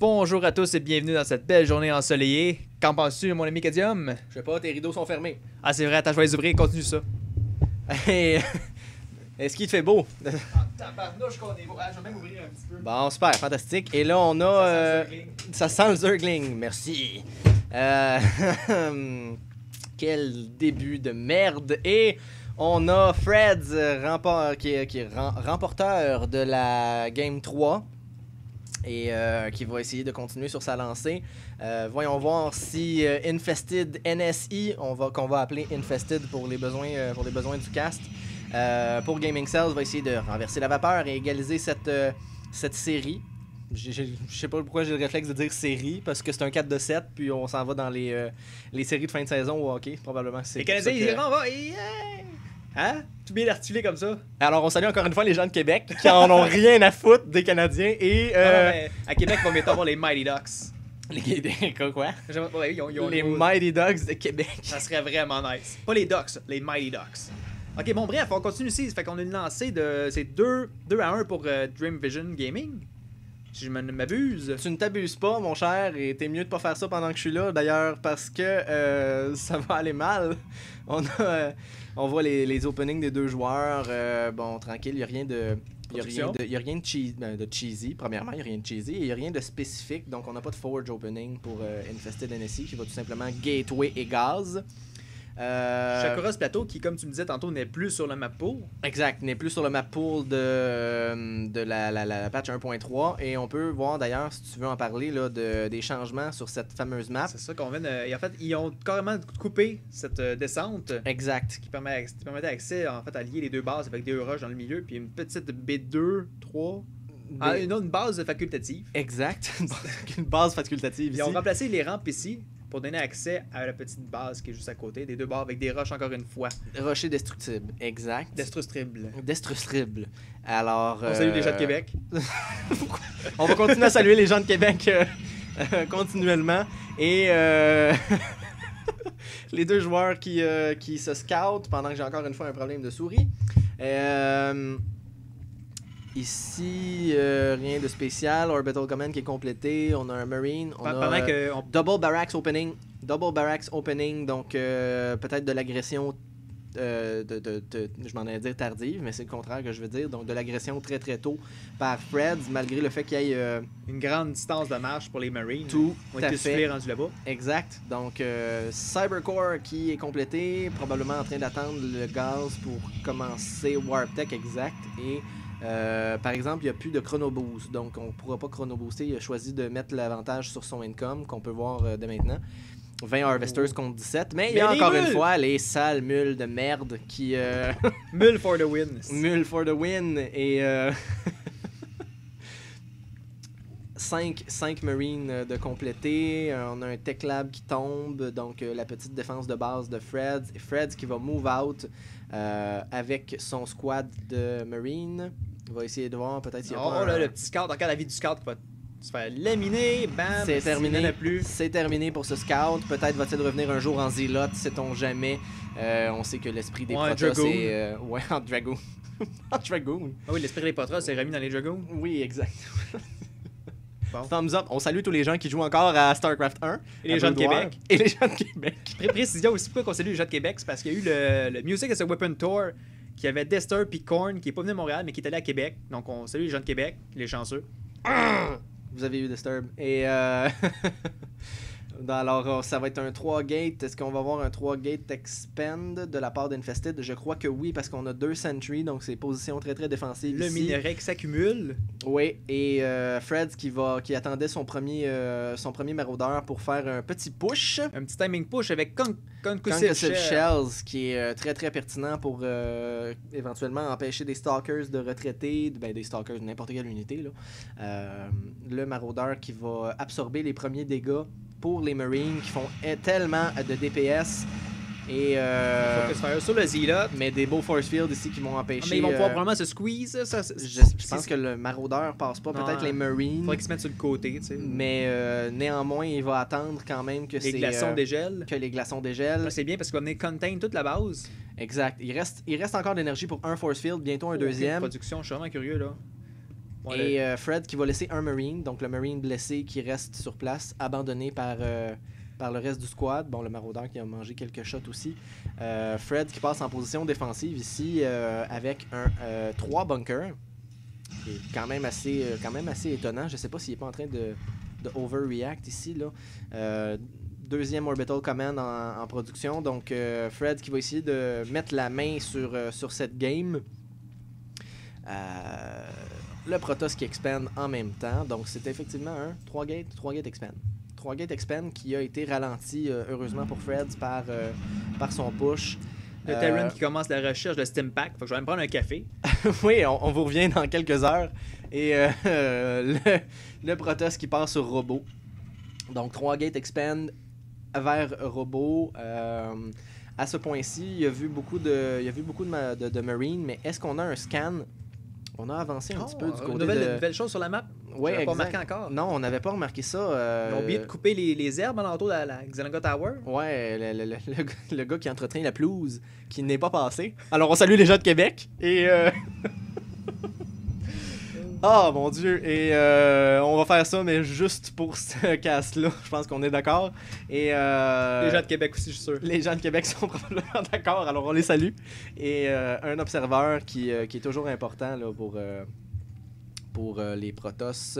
Bonjour à tous et bienvenue dans cette belle journée ensoleillée. Qu'en penses-tu, mon ami Cadium? Je sais pas, tes rideaux sont fermés. Ah, c'est vrai, attends, je vais les ouvrir, continue ça. Hey, est-ce qu'il te fait beau? Ah, tabarnouche qu'on est beau. Ah, je vais même ouvrir un petit peu. Bon, super, fantastique. Et là, on a... ça sent le zergling, merci. Quel début de merde. Et on a Fred, qui est remporteur de la Game 3. Et qui va essayer de continuer sur sa lancée. Voyons voir si Infested NSI, qu'on va appeler Infested pour les besoins du cast, pour Gaming Cells, va essayer de renverser la vapeur et égaliser cette série. Je sais pas pourquoi j'ai le réflexe de dire série, parce que c'est un 4 de 7, puis on s'en va dans les séries de fin de saison au hockey, probablement. Les Canadiens, ils diront, va, hein? Tout bien articulé comme ça. Alors, on salue encore une fois les gens de Québec qui en ont rien à foutre des Canadiens. Et à Québec, on va bientôt avoir les Mighty Ducks. Quoi? Ouais, ils ont Les Mighty Ducks de Québec. Ça serait vraiment nice. Pas les Ducks, les Mighty Ducks. Ok, bon, bref, on continue ici. Ça fait qu'on a une lancée de. C'est 2 à 1 pour Dream Vision Gaming. Si je ne m'abuse. Tu ne t'abuses pas, mon cher, et t'es mieux de pas faire ça pendant que je suis là, d'ailleurs, parce que ça va aller mal. On voit les openings des deux joueurs. Bon, tranquille, il n'y a rien de... Il y a rien de cheesy, premièrement, il n'y a rien de cheesy, et il n'y a rien de spécifique, donc on n'a pas de Forge opening pour Infested NSI, qui va tout simplement Gateway et Gaz. Shakuras Plateau, qui, comme tu me disais tantôt, n'est plus sur le map pool. Exact, n'est plus sur le map pool de la patch 1.3. Et on peut voir d'ailleurs, si tu veux en parler, là, des changements sur cette fameuse map. C'est ça qu'on vient de... Et en fait, ils ont carrément coupé cette descente. Exact. Qui permettait accès en fait, à lier les deux bases avec des rushs dans le milieu, puis une petite B2, 3... une base facultative. Exact, une base facultative. Ils ont remplacé les rampes ici pour donner accès à la petite base qui est juste à côté, des deux barres avec des roches encore une fois. Rocher destructible, exact. Destructible. Alors... On salue les gens de Québec. On va continuer à saluer les gens de Québec continuellement. Et les deux joueurs qui se scoutent pendant que j'ai encore une fois un problème de souris. Ici, rien de spécial. Orbital Command qui est complété. On a un Marine. On a Double Barracks Opening. Donc peut-être de l'agression, je m'en allais dire tardive, mais c'est le contraire que je veux dire. Donc de l'agression très très tôt par Fred, malgré le fait qu'il y ait une grande distance de marche pour les Marines. Tout à fait. Rendu là-bas. Exact. Donc Cybercore qui est complété, probablement en train d'attendre le gaz pour commencer Warp Tech exact. Et par exemple, il n'y a plus de chrono boost, donc on ne pourra pas chrono booster. Il a choisi de mettre l'avantage sur son income, qu'on peut voir dès maintenant. 20 Harvesters contre 17, mais il y a encore une fois les sales mules de merde qui... Mules for the win. Mules for the win, et... 5 Marines de compléter. On a un Tech Lab qui tombe, donc la petite défense de base de Fred. Et Fred qui va move out avec son squad de Marines. Il va essayer de voir peut-être s'il y a pas là, le petit scout, encore la vie du scout qui va se faire laminer, bam, c'est terminé. Plus. C'est terminé pour ce scout. Peut-être va-t-il revenir un jour en Zealot, sait-on jamais. On sait que l'esprit des Protoss c'est... ouais, en Dragoon. En Dragoon. Ah oui, l'esprit des Protoss c'est remis dans les Dragoons. Oui, exact. Bon. Thumbs up. On salue tous les gens qui jouent encore à StarCraft 1. Et les gens de Québec. Et les gens de Québec. Précision aussi, pourquoi on salue les gens de Québec, c'est parce qu'il y a eu le Music as a Weapon Tour qui avait Dester puis Korn qui est pas venu à Montréal mais qui est allé à Québec. Donc on salue les gens de Québec, les chanceux. Vous avez eu Disturb. Et alors, ça va être un 3-gate. Est-ce qu'on va avoir un 3-gate expand de la part d'Infested? Je crois que oui, parce qu'on a 2 sentries, donc c'est position très très défensive. Le ici. minerai qui s'accumule. Oui, et Fred qui attendait son premier maraudeur pour faire un petit push. Un petit timing push avec Concussive Shells, qui est très très pertinent pour éventuellement empêcher des Stalkers de retraiter, des Stalkers de n'importe quelle unité. Là. Le maraudeur qui va absorber les premiers dégâts pour les Marines qui font tellement de DPS. Et Focus Fire sur le Zealot. Mais des beaux force fields ici qui vont empêcher. Mais ils vont pouvoir probablement se squeeze. Je pense que le maraudeur passe pas. Peut-être les Marines. Faudrait qu'ils se mettent sur le côté. Tu sais. Mais néanmoins, il va attendre quand même que les glaçons dégèlent. Que les glaçons dégèlent. C'est bien parce qu'il va venir contain toute la base. Exact. Il reste encore d'énergie pour un force field, bientôt un deuxième. Production, je suis vraiment curieux là. Ouais, Et Fred qui va laisser un Marine, donc le Marine blessé qui reste sur place, abandonné par le reste du squad. Bon, le maraudeur qui a mangé quelques shots aussi. Fred qui passe en position défensive ici avec 3 bunkers. Qui est quand même assez étonnant. Je sais pas s'il est pas en train de overreact ici, là. Deuxième Orbital Command en production. Donc, Fred qui va essayer de mettre la main sur cette game. Le Protoss qui expand en même temps. Donc, c'est effectivement un 3 gate expand. 3 gate expand qui a été ralenti, heureusement pour Fred, par son push. Le Terran qui commence la recherche de Stimpack. Faut que je vais me prendre un café. Oui, on vous revient dans quelques heures. Et le Protoss qui part sur robot. Donc 3 gate expand vers robot. À ce point-ci, il y a vu beaucoup de Marines, mais est-ce qu'on a un scan? On a avancé un petit peu du côté nouvelle chose sur la map. Ouais, pas remarqué encore. Non, on n'avait pas remarqué ça. Ils ont oublié de couper les herbes alentour de la Xenonga Tower. Ouais, le gars qui entretient la pelouse, qui n'est pas passé. Alors, on salue les gens de Québec. Et... Oh mon Dieu, et on va faire ça, mais juste pour ce cast-là, je pense qu'on est d'accord. Et les gens de Québec aussi, je suis sûr. Les gens de Québec sont probablement d'accord, alors on les salue. Et un observeur qui est toujours important là, pour les Protoss.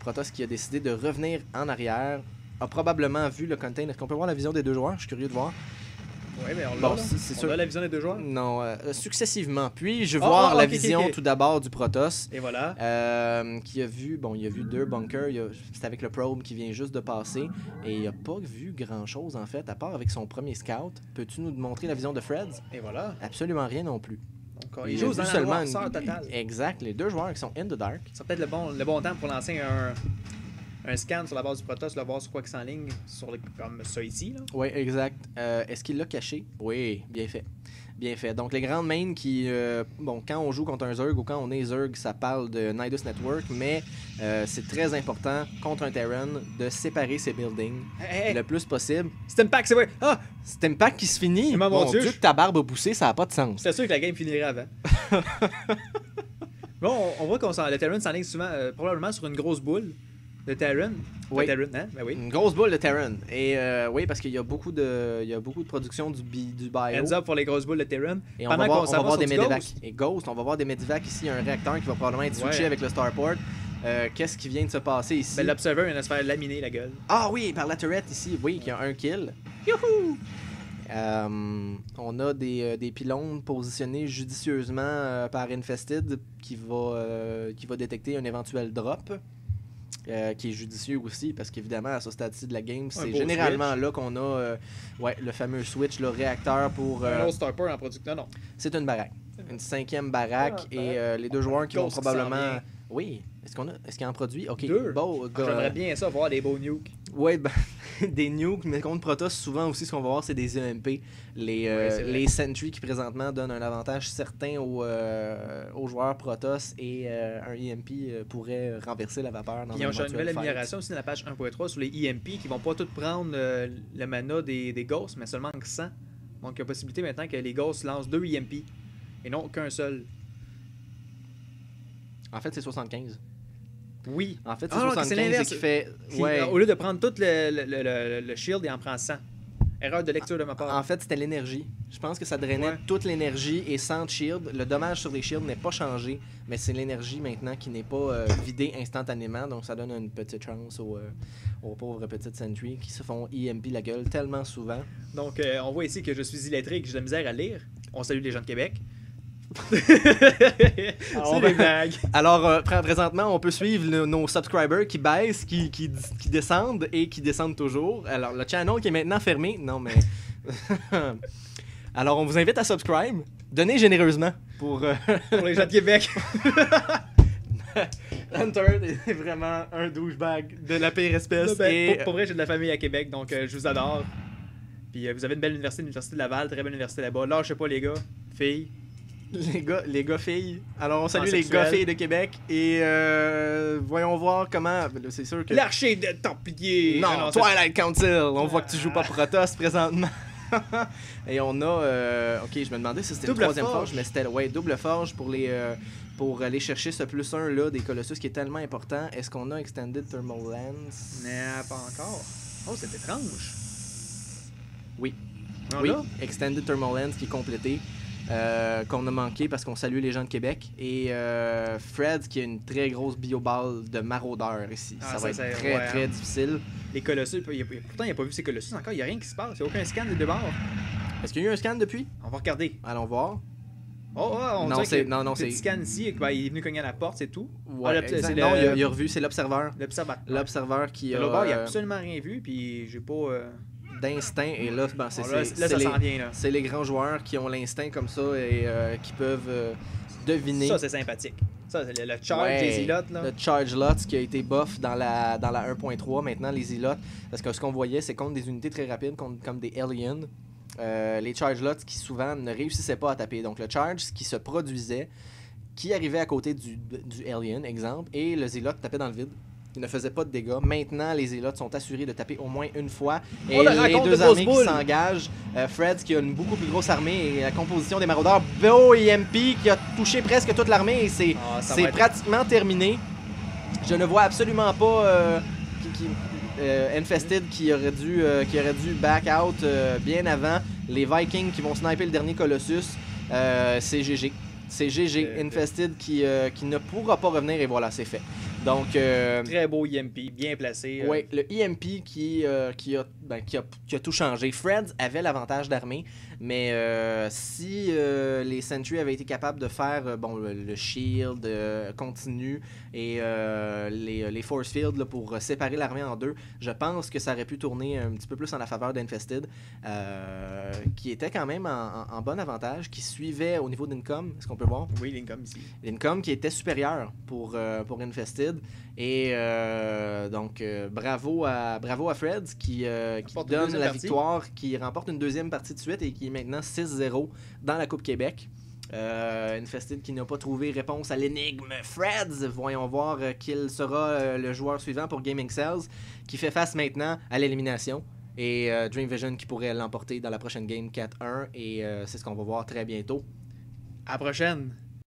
Protoss qui a décidé de revenir en arrière, a probablement vu le container. Est-ce qu'on peut voir la vision des deux joueurs? Je suis curieux de voir. Oui, mais on Bon, on a la vision des deux joueurs. Non, successivement. Puis je vais voir la vision tout d'abord du Protoss. Et voilà. Qui a vu, il a vu 2 bunkers. C'est avec le probe qui vient juste de passer. Et il n'a pas vu grand-chose en fait, à part avec son premier scout. Peux-tu nous montrer la vision de Fred? Et voilà. Absolument rien non plus. Donc, il joue dans la noirceur totale. Exact, les deux joueurs qui sont in the dark. C'est peut-être le bon temps pour lancer un scan sur la base du Protoss, voir sur quoi qui s'enligne, comme ça ici. Oui, exact. Est-ce qu'il l'a caché? Oui, bien fait. Bien fait. Donc, les grandes mains qui... quand on joue contre un Zerg ou quand on est Zerg, ça parle de Nidus Network, mais c'est très important contre un Terran de séparer ses buildings le plus possible. Stimpack, c'est vrai! Ah! Stimpack qui se finit! Mon Dieu, que ta barbe a poussé, ça n'a pas de sens. C'est sûr que la game finirait avant. Bon, on voit que le Terran s'enligne souvent, probablement sur une grosse boule. De Terran. Oui. Terran, hein? Ben oui. Une grosse boule de Terran. Et oui, parce qu'il y a beaucoup de production du bio. Hands up pour les grosses boules de Terran. Et on va voir des medivacs. Et Ghost, on va voir des medivacs ici. Il y a un réacteur qui va probablement être switché avec le starport. Qu'est-ce qui vient de se passer ici? Ben, l'Observer vient de se faire laminer la gueule. Ah oui, par la turret ici. Oui, qui a un kill. Youhou! On a des pylônes positionnés judicieusement par Infested qui va détecter un éventuel drop. Qui est judicieux aussi, parce qu'évidemment, à ce stade-ci de la game, c'est généralement là qu'on a le fameux switch, le réacteur pour... un autre starport en production, non. C'est une baraque. Une 5e baraque, et les deux joueurs qui vont probablement... Oui. Est-ce qu'il y en produit? Ok. Bon, j'aimerais bien ça, voir des beaux nukes. Oui, ben, des nukes, mais contre Protoss, souvent aussi, ce qu'on va voir, c'est des EMP. Les Sentry qui présentement donnent un avantage certain aux joueurs Protoss, et un EMP pourrait renverser la vapeur dans un éventuel fight. Ils ont une nouvelle amélioration aussi dans la page 1.3 sur les EMP qui vont pas tout prendre le mana des Ghosts, mais seulement 100. Donc il y a possibilité maintenant que les Ghosts lancent 2 EMP et non qu'un seul. En fait, c'est 75. Oui. En fait, c'est 75 qui fait... Au lieu de prendre tout le shield, il en prend 100. Erreur de lecture de ma part. En fait, c'était l'énergie. Je pense que ça drainait toute l'énergie et sans shield. Le dommage sur les shields n'est pas changé, mais c'est l'énergie maintenant qui n'est pas vidée instantanément. Donc, ça donne une petite chance aux pauvres petites Sentry qui se font EMP la gueule tellement souvent. Donc, on voit ici que je suis illettré et que j'ai de la misère à lire. On salue les gens de Québec. Alors, présentement, on peut suivre nos subscribers qui baissent, qui descendent et qui descendent toujours. Alors, le channel qui est maintenant fermé. Non, mais... Alors, on vous invite à subscribe. Donnez généreusement pour les gens de Québec. Hunter est vraiment un douchebag de la pire espèce. Pour vrai, j'ai de la famille à Québec, donc je vous adore. Puis vous avez une belle université, l'Université de Laval, très belle université là-bas. Lâchez pas les gars, filles. Les gars filles. Alors on salue les gars filles de Québec et voyons voir comment. C'est sûr que. L'archer de Templier. Non, Twilight Council. On voit que tu joues pas Protoss présentement. Et on a... ok, je me demandais si c'était une Double troisième forge. forge, mais c'était double forge pour aller chercher ce +1 là des Colossus qui est tellement important. Est-ce qu'on a Extended Thermal Lens? Non, pas encore. Oh, c'est étrange. Oui. On Oui, l'a? Extended Thermal Lens qui est complété. Qu'on a manqué parce qu'on salue les gens de Québec. Et Fred qui a une très grosse bioballe de maraudeur ici. Ah, ça ça, va c'est- être très ouais, très hein. difficile. Les Colossus, pourtant, il a pas vu ces Colossus encore. Il n'y a rien qui se passe. Il n'y a aucun scan des deux bords. Est-ce qu'il y a eu un scan depuis? On va regarder. Allons voir. Oh, on Non, dirait c'est- que non, petit c'est- scan ici. Ben, il est venu cogner à la porte, c'est tout. Ouais, le- exact. c'est Non, le- il a revu, c'est l'observeur. L'observateur. L'observeur qui De a l'autre bord, il a absolument rien vu. Puis j'ai pas. d'instinct. Et là, ben, Là, ça c'est s'en vient, là. c'est les grands joueurs qui ont l'instinct comme ça et qui peuvent deviner. Ça, c'est sympathique. Ça, c'est le charge Ouais, des îlots, là. Le Charge Lots qui a été buff dans la 1.3. Maintenant, les îlots, parce que ce qu'on voyait, c'est contre des unités très rapides, comme des aliens. Les Charge Lots qui souvent ne réussissaient pas à taper. Donc, le Charge qui se produisait, qui arrivait à côté du alien, exemple, et le Zilot tapait dans le vide. Il ne faisait pas de dégâts. Maintenant, les Zélotes sont assurés de taper au moins une fois. Et Oh, la les rencontre deux de armées grosses qui boules. s'engagent, Fred qui a une beaucoup plus grosse armée et la composition des maraudeurs, Beau EMP qui a touché presque toute l'armée et c'est Ah, ça c'est va être- pratiquement terminé. Je ne vois absolument pas Infested qui aurait dû back out bien avant. Les Vikings qui vont sniper le dernier Colossus, c'est GG. C'est GG. Infested qui ne pourra pas revenir et voilà, c'est fait. Donc, Très beau EMP, bien placé. ouais, le EMP qui a tout changé. Fred avait l'avantage d'armée, mais si les Sentry avaient été capables de faire le shield continu et les force fields là, pour séparer l'armée en deux, je pense que ça aurait pu tourner un petit peu plus en la faveur d'Infested, qui était quand même en bon avantage, qui suivait au niveau d'Income, est-ce qu'on peut voir? Oui, Lincoln ici. L'income qui était supérieur pour Infested. Et donc, bravo à Fred qui Remporte une donne deuxième la partie. victoire, qui remporte une deuxième partie de suite et qui est maintenant 6-0 dans la Coupe Québec. Infested qui n'a pas trouvé réponse à l'énigme Freds. Voyons voir quel sera le joueur suivant pour Gaming Cells, qui fait face maintenant à l'élimination. Et Dream Vision qui pourrait l'emporter dans la prochaine game 4-1. Et c'est ce qu'on va voir très bientôt. À la prochaine.